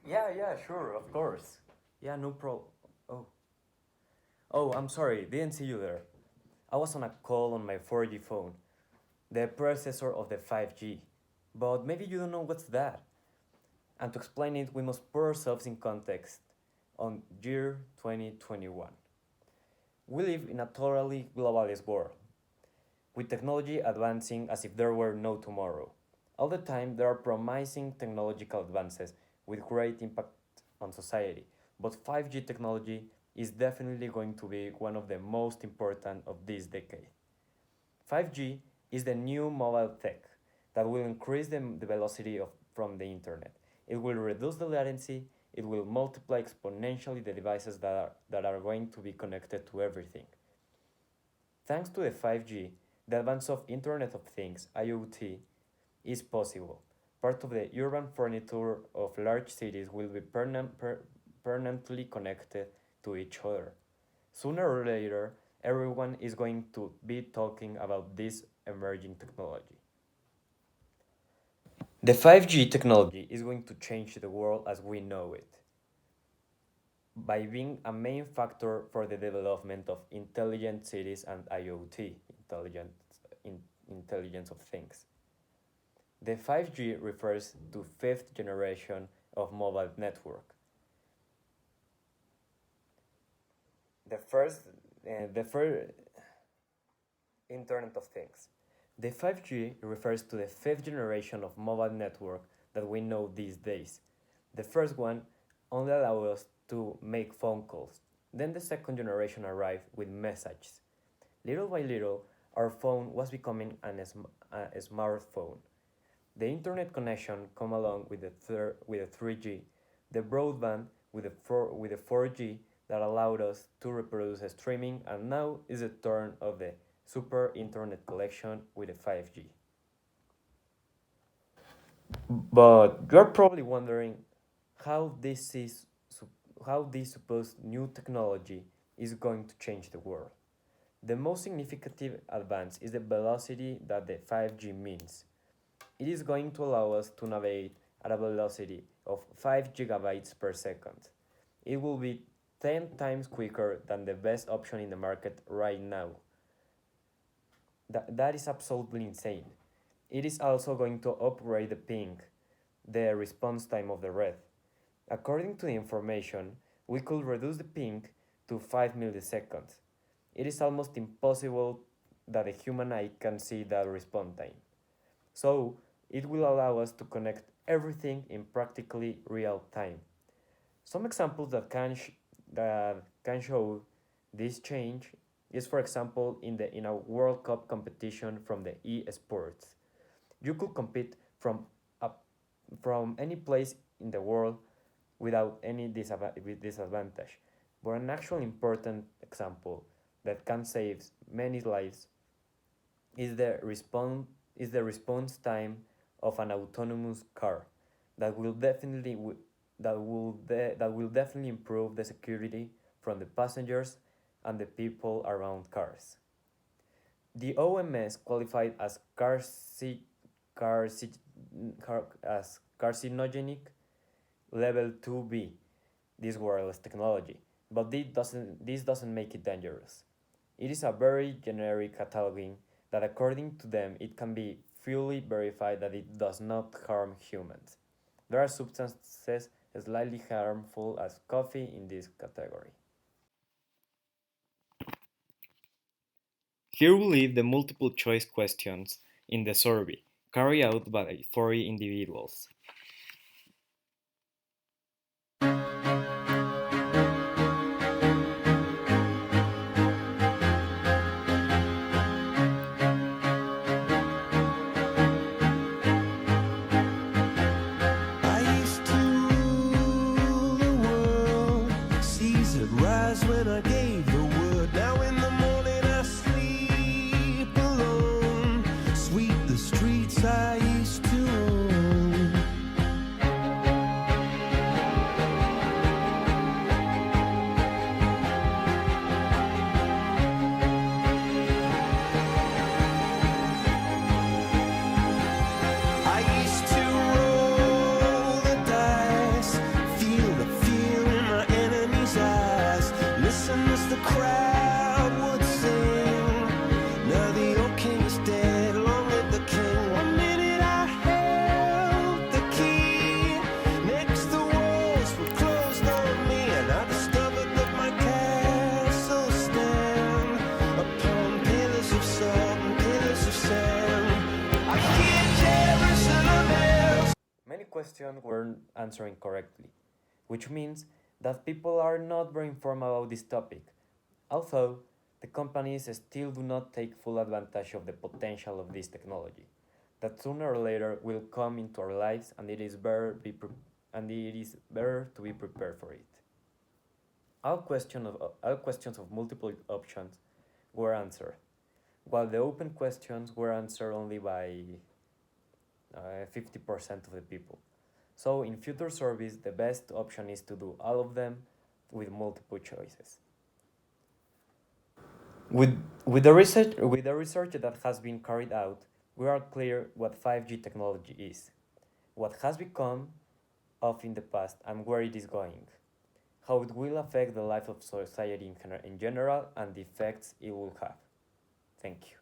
Yeah, sure, of course. Yeah, no problem. Oh. Oh, I'm sorry, didn't see you there. I was on a call on my 4G phone, the predecessor of the 5G. But maybe you don't know what's that. And to explain it, we must put ourselves in context on year 2021. We live in a totally globalist world, with technology advancing as if there were no tomorrow. All the time, there are promising technological advances with great impact on society, but 5G technology is definitely going to be one of the most important of this decade. 5G is the new mobile tech that will increase the velocity from the internet. It will reduce the latency, it will multiply exponentially the devices that are going to be connected to everything. Thanks to the 5G, the advance of Internet of Things, IoT, is possible. Part of the urban furniture of large cities will be permanently connected to each other. Sooner or later, everyone is going to be talking about this emerging technology. The 5G technology is going to change the world as we know it by being a main factor for the development of intelligent cities and IoT, intelligence of things. The 5G refers to fifth generation of mobile network. The first, the first Internet of Things. The 5G refers to the fifth generation of mobile network that we know these days. The first one only allowed us to make phone calls. Then the second generation arrived with messages. Little by little, our phone was becoming a smartphone. The internet connection come along with the 3G, the broadband with the 4G that allowed us to reproduce streaming, and now is the turn of the super internet collection with the 5G. But you're probably wondering how this is how this supposed new technology is going to change the world. The most significant advance is the velocity that the 5G means. It is going to allow us to navigate at a velocity of 5 gigabytes per second. It will be 10 times quicker than the best option in the market right now. That is absolutely insane. It is also going to upgrade the ping, the response time of the red. According to the information, we could reduce the ping to 5 milliseconds. It is almost impossible that a human eye can see that response time. So, it will allow us to connect everything in practically real time. Some examples that can show this change is, for example, in a World Cup competition from the eSports. You could compete a, from any place in the world without any disadvantage. But an actual important example that can save many lives is the response time of an autonomous car that will definitely that will definitely improve the security from the passengers and the people around cars. The OMS qualified as carci- as carcinogenic level 2B this wireless technology, but this doesn't make it dangerous. It is a very generic cataloging that according to them it can be fully verified that it does not harm humans. There are substances slightly harmful as coffee in this category. Here we leave the multiple choice questions in the survey, carried out by 40 individuals. I used to rule the world, seas would rise when I gave the word. Now in the morning I sleep alone, sweep the streets I used to own. I used to roll the dice, many questions weren't answering correctly, which means that people are not very informed about this topic, although the companies still do not take full advantage of the potential of this technology, that sooner or later will come into our lives, and it is better to be prepared for it. All questions of multiple options were answered, while the open questions were answered only by 50% of the people. So in future surveys, the best option is to do all of them with multiple choices. With the research that has been carried out, we are clear what 5G technology is, what has become of in the past, and where it is going, how it will affect the life of society in general, and the effects it will have. Thank you.